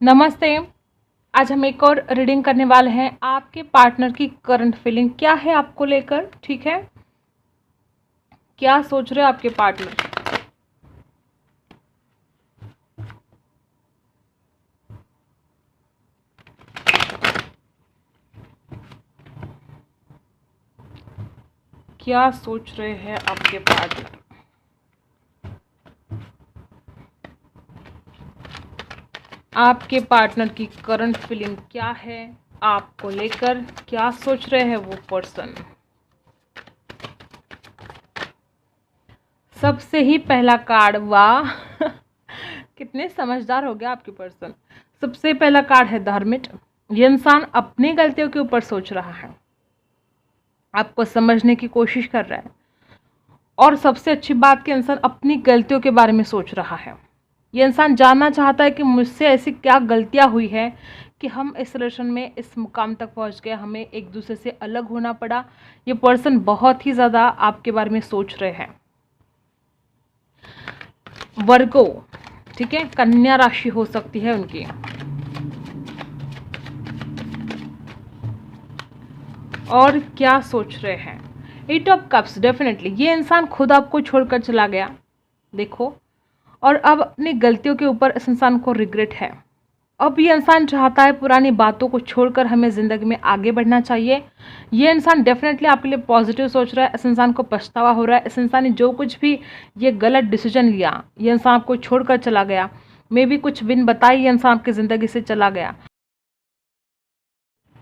नमस्ते। आज हम एक और रीडिंग करने वाले हैं। आपके पार्टनर की करंट फीलिंग क्या है आपको लेकर, ठीक है? क्या सोच रहे हैं आपके पार्टनर? क्या सोच रहे हैं आपके पार्टनर? आपके पार्टनर की करंट फीलिंग क्या है आपको लेकर? क्या सोच रहे हैं वो पर्सन? सबसे ही पहला कार्ड, वाह कितने समझदार हो गया आपके पर्सन। सबसे पहला कार्ड है द हर्मिट। ये इंसान अपनी गलतियों के ऊपर सोच रहा है, आपको समझने की कोशिश कर रहा है, और सबसे अच्छी बात कि इंसान अपनी गलतियों के बारे में सोच रहा है। ये इंसान जानना चाहता है कि मुझसे ऐसी क्या गलतियां हुई है कि हम इस रिलेशन में इस मुकाम तक पहुंच गए, हमें एक दूसरे से अलग होना पड़ा। ये पर्सन बहुत ही ज़्यादा आपके बारे में सोच रहे हैं। वर्गो, ठीक है, कन्या राशि हो सकती है उनकी। और क्या सोच रहे हैं? एट ऑफ कप्स, डेफिनेटली ये इंसान खुद आपको छोड़कर चला गया, देखो, और अब अपनी गलतियों के ऊपर इस इंसान को रिग्रेट है। अब ये इंसान चाहता है पुरानी बातों को छोड़कर हमें ज़िंदगी में आगे बढ़ना चाहिए। ये इंसान डेफिनेटली आपके लिए पॉजिटिव सोच रहा है। इस इंसान को पछतावा हो रहा है। इस इंसान ने जो कुछ भी ये गलत डिसीजन लिया, ये इंसान आपको छोड़कर चला गया, मे भी कुछ बिन बताए ये इंसान आपकी ज़िंदगी से चला गया,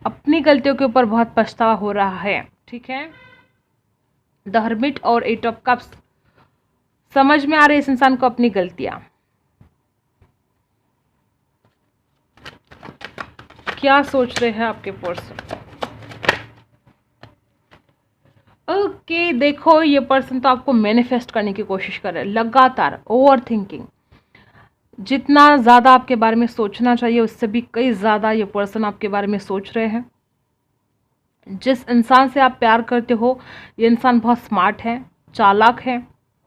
अपनी गलतियों के ऊपर बहुत पछतावा हो रहा है, ठीक है। द हर्मिट और एट ऑफ कप्स, समझ में आ रही है इस इंसान को अपनी गलतियां। क्या सोच रहे हैं आपके पर्सन? ओके, देखो ये पर्सन तो आपको मैनिफेस्ट करने की कोशिश कर रहा है, लगातार ओवर थिंकिंग। जितना ज़्यादा आपके बारे में सोचना चाहिए उससे भी कई ज़्यादा ये पर्सन आपके बारे में सोच रहे हैं। जिस इंसान से आप प्यार करते हो ये इंसान बहुत स्मार्ट है, चालाक है।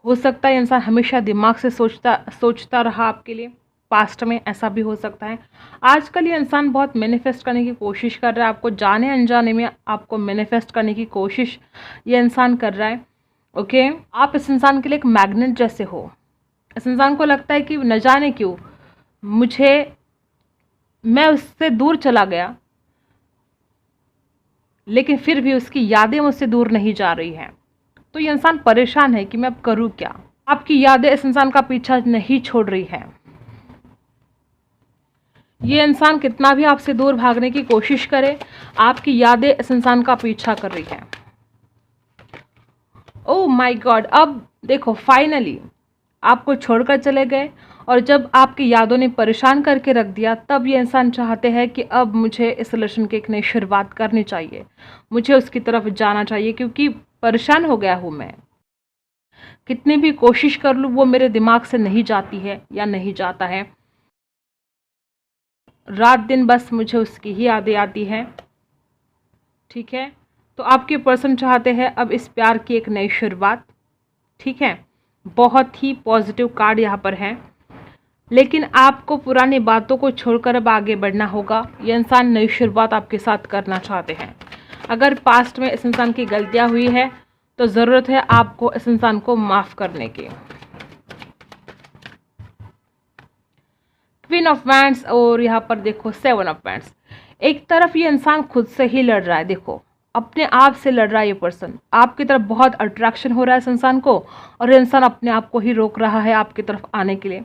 हो सकता है इंसान हमेशा दिमाग से सोचता रहा आपके लिए, पास्ट में ऐसा भी हो सकता है। आजकल ये इंसान बहुत मैनिफेस्ट करने की कोशिश कर रहा है, आपको जाने अनजाने में आपको मैनिफेस्ट करने की कोशिश ये इंसान कर रहा है। ओके, आप इस इंसान के लिए एक मैग्नेट जैसे हो। इस इंसान को लगता है कि न जाने क्यों मैं उससे दूर चला गया, लेकिन फिर भी उसकी यादें मुझसे दूर नहीं जा रही हैं। तो ये इंसान परेशान है कि मैं अब करूँ क्या। आपकी यादें इस इंसान का पीछा नहीं छोड़ रही हैं। ये इंसान कितना भी आपसे दूर भागने की कोशिश करे, आपकी यादें इस इंसान का पीछा कर रही हैं। ओह माय गॉड, अब देखो फाइनली आपको छोड़कर चले गए, और जब आपकी यादों ने परेशान करके रख दिया तब ये इंसान चाहते हैं कि अब मुझे इस रिलेशन की एक नई शुरुआत करनी चाहिए, मुझे उसकी तरफ जाना चाहिए, क्योंकि परेशान हो गया हूँ मैं। कितनी भी कोशिश कर लूँ वो मेरे दिमाग से नहीं जाती है या नहीं जाता है। रात दिन बस मुझे उसकी ही यादें आती हैं, ठीक है। तो आपके पर्सन चाहते हैं अब इस प्यार की एक नई शुरुआत, ठीक है। बहुत ही पॉजिटिव कार्ड यहाँ पर है, लेकिन आपको पुरानी बातों को छोड़कर अब आगे बढ़ना होगा। ये इंसान नई शुरुआत आपके साथ करना चाहते हैं। अगर पास्ट में इस इंसान की गलतियाँ हुई है तो ज़रूरत है आपको इस इंसान को माफ़ करने की। क्वीन ऑफ वैंड्स और यहाँ पर देखो सेवन ऑफ वैंड्स। एक तरफ ये इंसान खुद से ही लड़ रहा है, देखो अपने आप से लड़ रहा है। ये पर्सन आपकी तरफ बहुत अट्रैक्शन हो रहा है इस इंसान को, और ये इंसान अपने आप को ही रोक रहा है आपकी तरफ आने के लिए।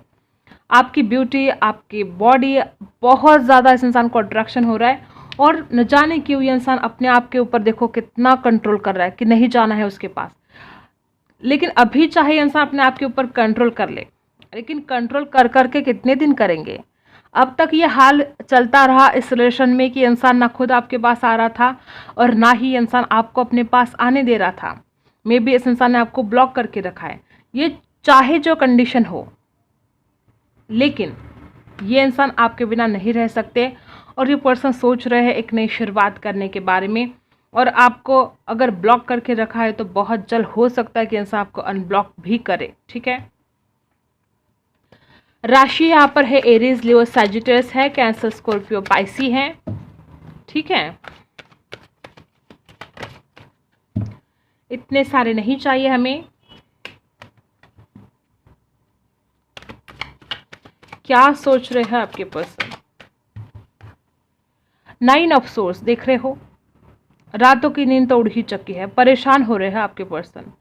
आपकी ब्यूटी, आपकी बॉडी, बहुत ज़्यादा इस इंसान को अट्रैक्शन हो रहा है, और न जाने क्यों ये इंसान अपने आप के ऊपर देखो कितना कंट्रोल कर रहा है कि नहीं जाना है उसके पास। लेकिन अभी चाहे इंसान अपने आप के ऊपर कंट्रोल कर ले, लेकिन कंट्रोल कर करके कितने दिन करेंगे। अब तक ये हाल चलता रहा इस रिलेशन में कि इंसान ना खुद आपके पास आ रहा था और ना ही इंसान आपको अपने पास आने दे रहा था। मे बी इस इंसान ने आपको ब्लॉक करके रखा है। ये चाहे जो कंडीशन हो, लेकिन ये इंसान आपके बिना नहीं रह सकते, और ये पर्सन सोच रहे हैं एक नई शुरुआत करने के बारे में। और आपको अगर ब्लॉक करके रखा है तो बहुत जल्द हो सकता है कि इंसान आपको अनब्लॉक भी करे, ठीक है। राशि यहाँ पर है एरीज, लियो, सैजिटस है, कैंसर, स्कॉर्पियो, पाइसी है। ठीक है, इतने सारे नहीं चाहिए हमें। क्या सोच रहे हैं आपके पर्सन? 9 ऑफ सोर्स देख रहे हो, रातों की नींद तो उड़ ही चुकी है, परेशान हो रहे हैं आपके पर्सन,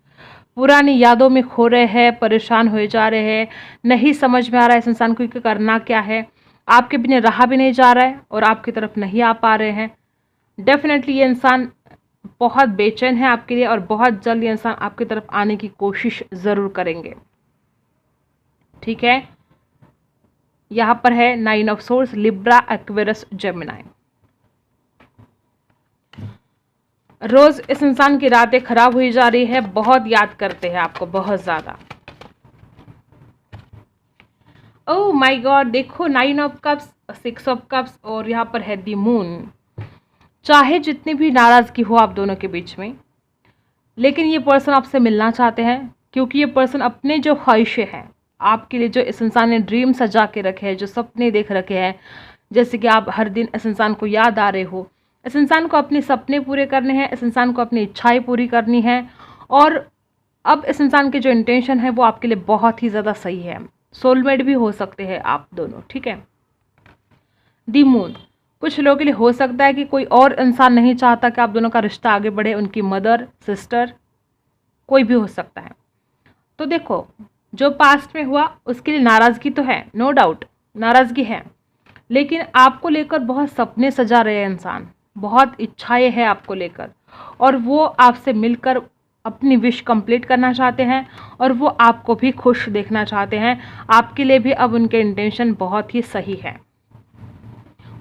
पुरानी यादों में खो रहे हैं, परेशान हो जा रहे हैं, नहीं समझ में आ रहा है इस इंसान को कि करना क्या है, आपके बिना रहा भी नहीं जा रहा है और आपकी तरफ नहीं आ पा रहे हैं। डेफिनेटली ये इंसान बहुत बेचैन है आपके लिए और बहुत जल्द ये इंसान आपकी तरफ आने की कोशिश ज़रूर करेंगे। ठीक है, यहाँ पर है 9 of source, libra, aquarius, gemini. रोज इस इंसान की रातें खराब हुई जा रही है, बहुत याद करते हैं आपको, बहुत ज्यादा। ओह माय गॉड, देखो 9 ऑफ कप्स, 6 ऑफ कप्स और यहाँ पर है दी मून। चाहे जितनी भी नाराजगी हो आप दोनों के बीच में, लेकिन ये पर्सन आपसे मिलना चाहते हैं, क्योंकि ये पर्सन अपने जो ख्वाहिशें हैं आपके लिए, जो इस इंसान ने ड्रीम सजा के रखे हैं, जो सपने देख रखे हैं, जैसे कि आप हर दिन इस इंसान को याद आ रहे हो, इस इंसान को अपने सपने पूरे करने हैं, इस इंसान को अपनी इच्छाएं पूरी करनी है। और अब इस इंसान की जो इंटेंशन है वो आपके लिए बहुत ही ज़्यादा सही है, सोलमेट भी हो सकते हैं आप दोनों। ठीक है, दी मून, कुछ लोगों के लिए हो सकता है कि कोई और इंसान नहीं चाहता कि आप दोनों का रिश्ता आगे बढ़े, उनकी मदर, सिस्टर, कोई भी हो सकता है। तो देखो, जो पास्ट में हुआ उसके लिए नाराज़गी तो है, नो डाउट नाराज़गी है, लेकिन आपको लेकर बहुत सपने सजा रहे हैं इंसान, बहुत इच्छाएं हैं आपको लेकर, और वो आपसे मिलकर अपनी विश कंप्लीट करना चाहते हैं और वो आपको भी खुश देखना चाहते हैं। आपके लिए भी अब उनके इंटेंशन बहुत ही सही है।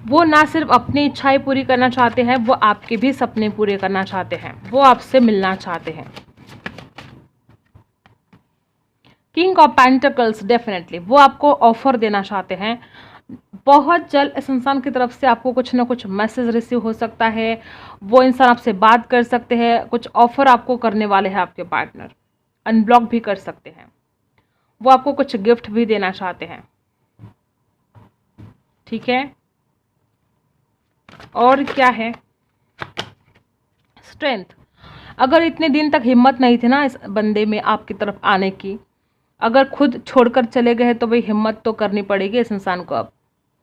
वो ना सिर्फ अपनी इच्छाएं पूरी करना चाहते हैं, वो आपके भी सपने पूरे करना चाहते हैं, वो आपसे मिलना चाहते हैं। किंग ऑफ पेंटिकल्स, डेफिनेटली वो आपको ऑफर देना चाहते हैं। बहुत जल्द इस इंसान की तरफ से आपको कुछ ना कुछ मैसेज रिसीव हो सकता है, वो इंसान आपसे बात कर सकते हैं, कुछ ऑफर आपको करने वाले हैं आपके पार्टनर, अनब्लॉक भी कर सकते हैं, वो आपको कुछ गिफ्ट भी देना चाहते हैं। ठीक है, और क्या है? स्ट्रेंथ, अगर इतने दिन तक हिम्मत नहीं थी ना इस बंदे में आपकी तरफ आने की, अगर खुद छोड़कर चले गए तो भाई हिम्मत तो करनी पड़ेगी इस इंसान को अब।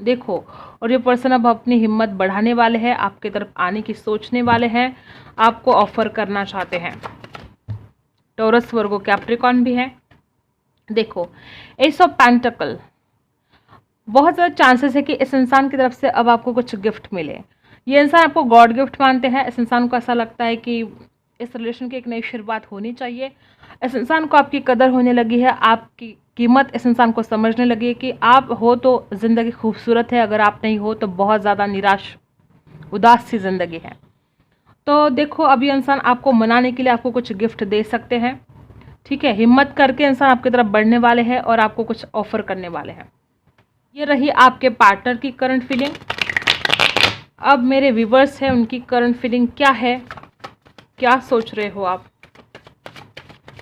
देखो, और ये पर्सन अब अपनी हिम्मत बढ़ाने वाले हैं, आपकी तरफ आने की सोचने वाले हैं, आपको ऑफर करना चाहते हैं। टॉरस, वर्गो, कैप्रिकॉन भी है। देखो, एस ऑफ पेंटिकल, बहुत ज़्यादा चांसेस है कि इस इंसान की तरफ से अब आपको कुछ गिफ्ट मिले। ये इंसान आपको गॉड गिफ्ट मानते हैं, इस इंसान को ऐसा लगता है कि इस रिलेशन की एक नई शुरुआत होनी चाहिए। इस इंसान को आपकी कदर होने लगी है, आपकी कीमत इस इंसान को समझने लगी है कि आप हो तो ज़िंदगी खूबसूरत है, अगर आप नहीं हो तो बहुत ज़्यादा निराश उदास सी ज़िंदगी है। तो देखो, अभी इंसान आपको मनाने के लिए आपको कुछ गिफ्ट दे सकते हैं। ठीक है, हिम्मत करके इंसान आपकी तरफ बढ़ने वाले हैं और आपको कुछ ऑफर करने वाले हैं। ये रही आपके पार्टनर की करंट फीलिंग। अब मेरे व्यूवर्स हैं, उनकी करंट फीलिंग क्या है, क्या सोच रहे हो आप?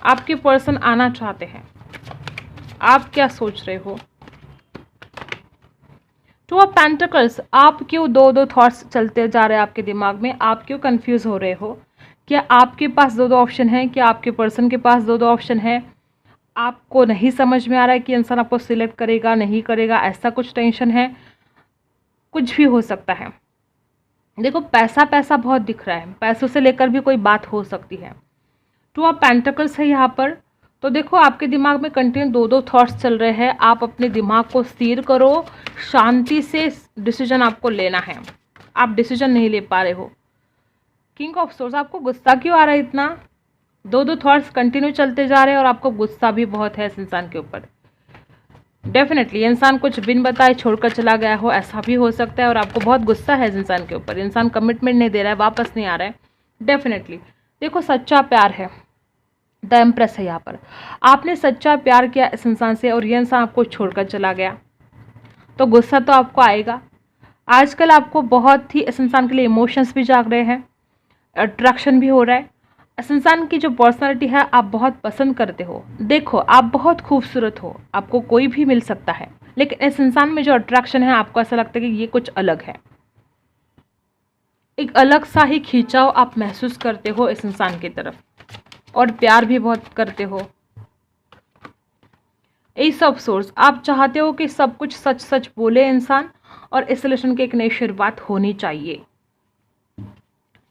आपके पर्सन आना चाहते हैं, आप क्या सोच रहे हो? टू ऑफ पेंटिकल्स, आप क्यों दो थॉट्स चलते जा रहे हैं आपके दिमाग में, आप क्यों कंफ्यूज हो रहे हो? क्या आपके पास दो ऑप्शन है? क्या आपके पर्सन के पास दो ऑप्शन है? आपको नहीं समझ में आ रहा है कि इंसान आपको सिलेक्ट करेगा नहीं करेगा, ऐसा कुछ टेंशन है? कुछ भी हो सकता है। देखो, पैसा पैसा बहुत दिख रहा है, पैसों से लेकर भी कोई बात हो सकती है। टू ऑफ पेंटिकल्स है यहाँ पर। तो देखो, आपके दिमाग में कंटिन्यू दो थॉट्स चल रहे हैं, आप अपने दिमाग को स्थिर करो, शांति से डिसीजन आपको लेना है, आप डिसीजन नहीं ले पा रहे हो। किंग ऑफ सोर्स, आपको गुस्सा क्यों आ रहा है इतना? दो थॉट्स कंटिन्यू चलते जा रहे हैं और आपको गुस्सा भी बहुत है इस इंसान के ऊपर। डेफिनेटली इंसान कुछ बिन बताए छोड़कर चला गया हो, ऐसा भी हो सकता है, और आपको बहुत गुस्सा है इस इंसान के ऊपर। इंसान कमिटमेंट नहीं दे रहा है, वापस नहीं आ रहा है। डेफिनेटली देखो, सच्चा प्यार है, द एम्प्रेस है यहाँ पर। आपने सच्चा प्यार किया इस इंसान से और ये इंसान आपको छोड़कर चला गया, तो गुस्सा तो आपको आएगा। आजकल आपको बहुत ही इस इंसान के लिए इमोशंस भी जाग रहे हैं, अट्रैक्शन भी हो रहा है। इस इंसान की जो पर्सनालिटी है आप बहुत पसंद करते हो। देखो, आप बहुत खूबसूरत हो, आपको कोई भी मिल सकता है, लेकिन इस इंसान में जो अट्रैक्शन है आपको ऐसा लगता है कि ये कुछ अलग है, एक अलग सा ही खींचाव आप महसूस करते हो इस इंसान की तरफ, और प्यार भी बहुत करते हो। एस ऑफ सोर्स, आप चाहते हो कि सब कुछ सच सच बोले इंसान, और इस रिलेशन की एक नई शुरुआत होनी चाहिए।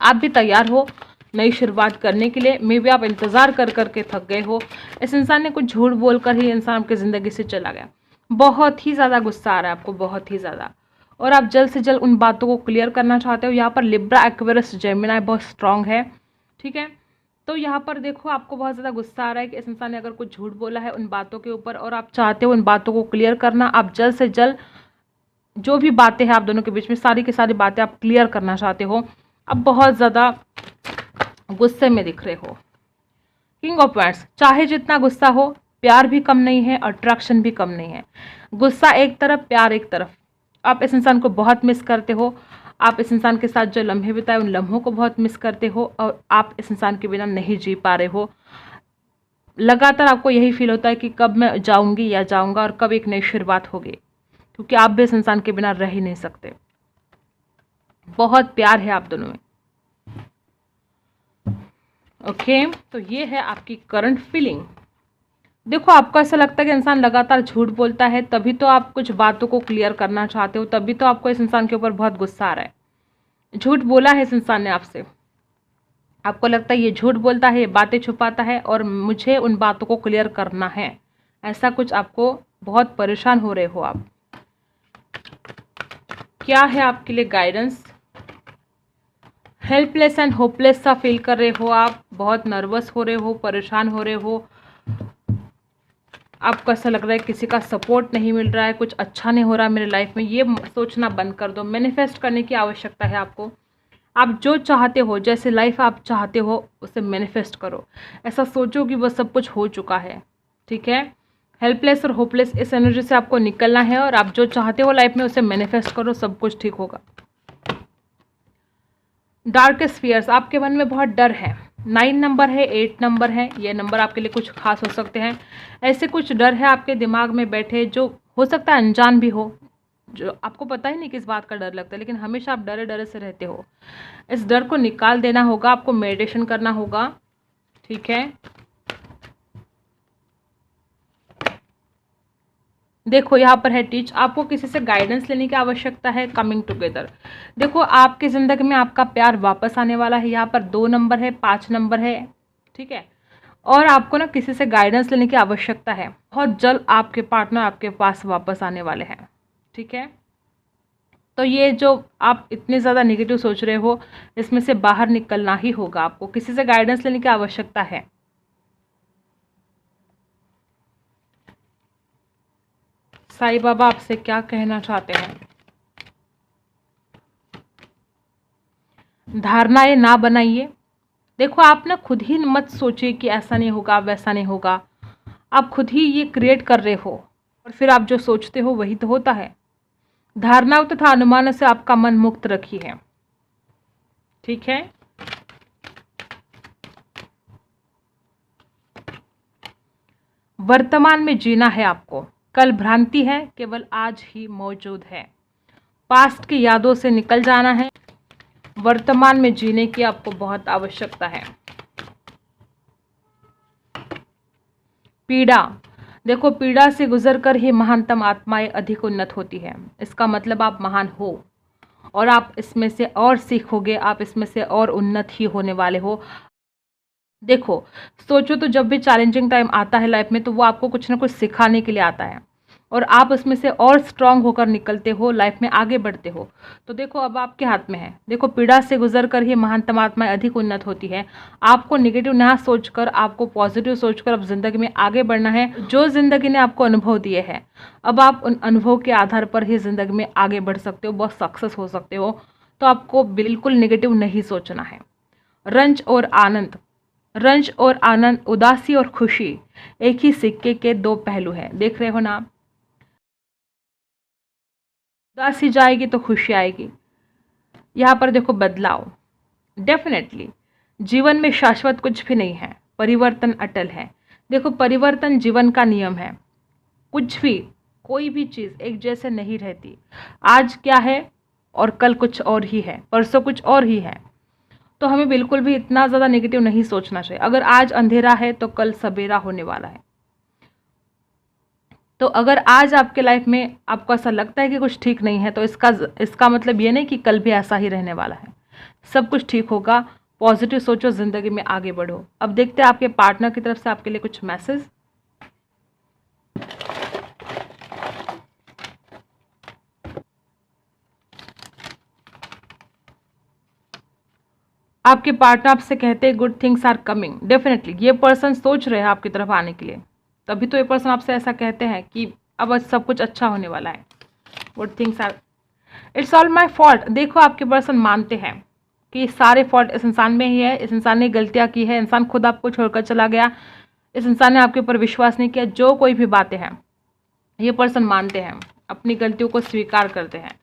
आप भी तैयार हो नई शुरुआत करने के लिए। मे बी आप इंतज़ार कर करके थक गए हो। इस इंसान ने कुछ झूठ बोलकर ही इंसान आपकी ज़िंदगी से चला गया। बहुत ही ज़्यादा गुस्सा आ रहा है आपको, बहुत ही ज़्यादा, और आप जल्द से जल्द उन बातों को क्लियर करना चाहते हो। यहाँ पर लिब्रा, एक्वेरियस, जेमिनी बहुत स्ट्रांग है, ठीक है। तो यहाँ पर देखो आपको बहुत ज़्यादा गुस्सा आ रहा है कि इस इंसान ने अगर कुछ झूठ बोला है उन बातों के ऊपर, और आप चाहते हो उन बातों को क्लियर करना। आप जल्द से जल्द जो भी बातें हैं आप दोनों के बीच में, सारी की सारी बातें आप क्लियर करना चाहते हो। अब बहुत ज़्यादा गुस्से में दिख रहे हो। किंग ऑफ वांड्स, चाहे जितना गुस्सा हो, प्यार भी कम नहीं है, अट्रैक्शन भी कम नहीं है। गुस्सा एक तरफ, प्यार एक तरफ। आप इस इंसान को बहुत मिस करते हो। आप इस इंसान के साथ जो लम्हे बिताए उन लम्हों को बहुत मिस करते हो, और आप इस इंसान के बिना नहीं जी पा रहे हो। लगातार आपको यही फील होता है कि कब मैं जाऊंगी या जाऊंगा, और कब एक नई शुरुआत होगी, क्योंकि आप भी इस इंसान के बिना रह ही नहीं सकते। बहुत प्यार है आप दोनों में। ओके, तो ये है आपकी करंट फीलिंग। देखो आपको ऐसा लगता है कि इंसान लगातार झूठ बोलता है, तभी तो आप कुछ बातों को क्लियर करना चाहते हो, तभी तो आपको इस इंसान के ऊपर बहुत गुस्सा आ रहा है। झूठ बोला है इस इंसान ने आपसे, आपको लगता है ये झूठ बोलता है, ये बातें छुपाता है, और मुझे उन बातों को क्लियर करना है। ऐसा कुछ आपको, बहुत परेशान हो रहे हो आप। क्या है आपके लिए गाइडेंस? हेल्पलेस एंड होपलेस सा फील कर रहे हो आप, बहुत नर्वस हो रहे हो, परेशान हो रहे हो। आपको ऐसा लग रहा है किसी का सपोर्ट नहीं मिल रहा है, कुछ अच्छा नहीं हो रहा है मेरे लाइफ में। ये सोचना बंद कर दो। मैनिफेस्ट करने की आवश्यकता है आपको। आप जो चाहते हो, जैसे लाइफ आप चाहते हो, उसे मैनिफेस्ट करो। ऐसा सोचो कि वो सब कुछ हो चुका है, ठीक है। हेल्पलेस और होपलेस, इस एनर्जी से आपको निकलना है, और आप जो चाहते हो लाइफ में उसे मैनिफेस्ट करो, सब कुछ ठीक होगा। डार्केस्ट फियर्स, आपके मन में बहुत डर है। 9 नंबर है, 8 नंबर है, ये नंबर आपके लिए कुछ खास हो सकते हैं। ऐसे कुछ डर है आपके दिमाग में बैठे, जो हो सकता है अनजान भी हो, जो आपको पता ही नहीं किस बात का डर लगता है, लेकिन हमेशा आप डरे डरे से रहते हो। इस डर को निकाल देना होगा, आपको मेडिटेशन करना होगा, ठीक है। देखो यहाँ पर है टीच, आपको किसी से गाइडेंस लेने की आवश्यकता है। कमिंग टुगेदर, देखो आपकी ज़िंदगी में आपका प्यार वापस आने वाला है। यहाँ पर 2 नंबर है, 5 नंबर है, ठीक है। और आपको ना किसी से गाइडेंस लेने की आवश्यकता है। बहुत जल्द आपके पार्टनर आपके पास वापस आने वाले हैं, ठीक है। तो ये जो आप इतने ज़्यादा नेगेटिव सोच रहे हो, इसमें से बाहर निकलना ही होगा। आपको किसी से गाइडेंस लेने की आवश्यकता है। साईं बाबा आपसे क्या कहना चाहते हैं? धारणाएं ना बनाइए। देखो आप ना खुद ही मत सोचिए कि ऐसा नहीं होगा, वैसा नहीं होगा। आप खुद ही ये क्रिएट कर रहे हो, और फिर आप जो सोचते हो वही तो होता है। धारणाओं तथा अनुमानों से आपका मन मुक्त रखिए, ठीक है। वर्तमान में जीना है आपको। कल भ्रांति है, केवल आज ही मौजूद है। पास्ट की यादों से निकल जाना है। वर्तमान में जीने की आपको बहुत आवश्यकता है। पीड़ा, देखो पीड़ा से गुजरकर ही महानतम आत्माएं अधिक उन्नत होती है। इसका मतलब आप महान हो, और आप इसमें से और सीखोगे, आप इसमें से और उन्नत ही होने वाले हो। देखो सोचो तो, जब भी चैलेंजिंग टाइम आता है लाइफ में, तो वो आपको कुछ ना कुछ सिखाने के लिए आता है, और आप उसमें से और स्ट्रांग होकर निकलते हो, लाइफ में आगे बढ़ते हो। तो देखो अब आपके हाथ में है। देखो पीड़ा से गुजरकर ही महानतम आत्माएं अधिक उन्नत होती है। आपको नेगेटिव ना सोचकर, आपको पॉजिटिव सोचकर अब जिंदगी में आगे बढ़ना है। जो जिंदगी ने आपको अनुभव दिए हैं, अब आप उन अनुभव के आधार पर ही जिंदगी में आगे बढ़ सकते हो, बहुत सक्सेस हो सकते हो। तो आपको बिल्कुल नेगेटिव नहीं सोचना है। रंज और आनंद, रंज और आनंद, उदासी और खुशी एक ही सिक्के के 2 पहलू हैं। देख रहे हो ना आप? उदासी जाएगी तो खुशी आएगी। यहाँ पर देखो बदलाव, डेफिनेटली जीवन में शाश्वत कुछ भी नहीं है, परिवर्तन अटल है। देखो परिवर्तन जीवन का नियम है। कुछ भी कोई भी चीज़ एक जैसे नहीं रहती। आज क्या है और कल कुछ और ही है, परसों कुछ और ही है। तो हमें बिल्कुल भी इतना ज़्यादा नेगेटिव नहीं सोचना चाहिए। अगर आज अंधेरा है तो कल सवेरा होने वाला है। तो अगर आज आपके लाइफ में आपको ऐसा लगता है कि कुछ ठीक नहीं है, तो इसका मतलब ये नहीं कि कल भी ऐसा ही रहने वाला है। सब कुछ ठीक होगा। पॉजिटिव सोचो, ज़िंदगी में आगे बढ़ो। अब देखते हैं आपके पार्टनर की तरफ से आपके लिए कुछ मैसेज। आपके पार्टनर आपसे कहते हैं good things are coming. Definitely ये पर्सन सोच रहे हैं आपकी तरफ आने के लिए, तभी तो ये पर्सन आपसे ऐसा कहते हैं कि अब सब कुछ अच्छा होने वाला है। Good things are, it's all my fault. देखो आपके पर्सन मानते हैं कि सारे फॉल्ट इस इंसान में ही है, इस इंसान ने गलतियाँ की है, इंसान खुद आपको छोड़कर चला गया, इस इंसान ने आपके ऊपर विश्वास नहीं किया। जो कोई भी बातें हैं ये पर्सन मानते हैं, अपनी गलतियों को स्वीकार करते हैं।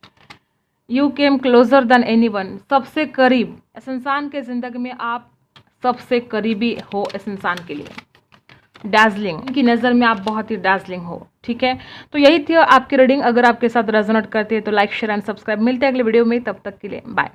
You came closure then any one, सबसे करीब इस इंसान के ज़िंदगी में आप सबसे करीबी हो इस इंसान के लिए। डैज़लिंग, इनकी नज़र में आप बहुत ही डैज़लिंग हो। ठीक है, तो यही थी आपकी रीडिंग। अगर आपके साथ रेजोनेट करती है तो लाइक शेयर एंड सब्सक्राइब। मिलते हैं अगले वीडियो में, तब तक के लिए बाय।